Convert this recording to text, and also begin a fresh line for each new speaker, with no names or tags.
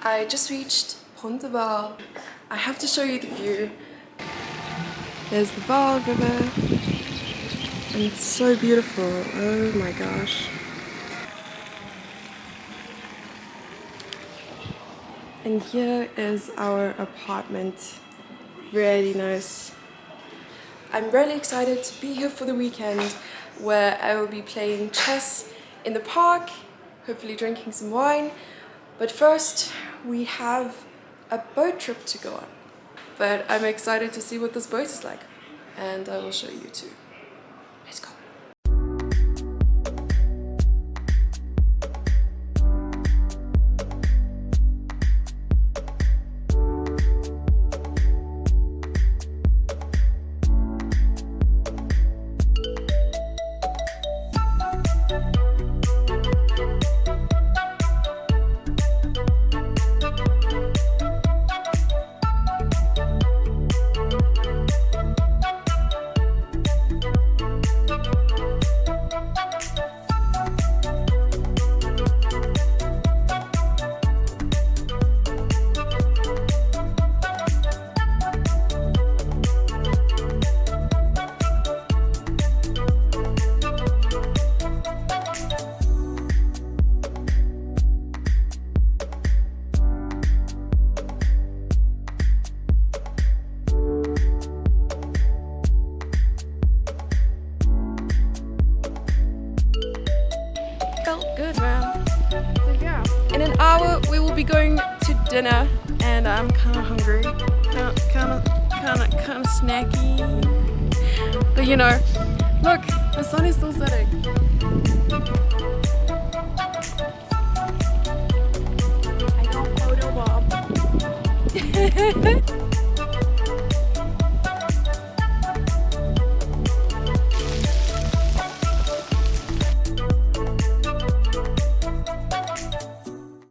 I just reached Pont de Val. I have to show you the view. There's the Val River, and it's so beautiful. Oh my gosh. And here is our apartment. Really nice. I'm really excited to be here for the weekend, where I will be playing chess in the park, hopefully drinking some wine. But first, we have a boat trip to go on. But I'm excited to see what this boat is like, and I will show you too. Let's go. Felt good, man. So yeah, in an hour we will be going to dinner, and I'm kind of hungry, kind of snacky. But you know, look, the sun is still setting. I got photo bomb.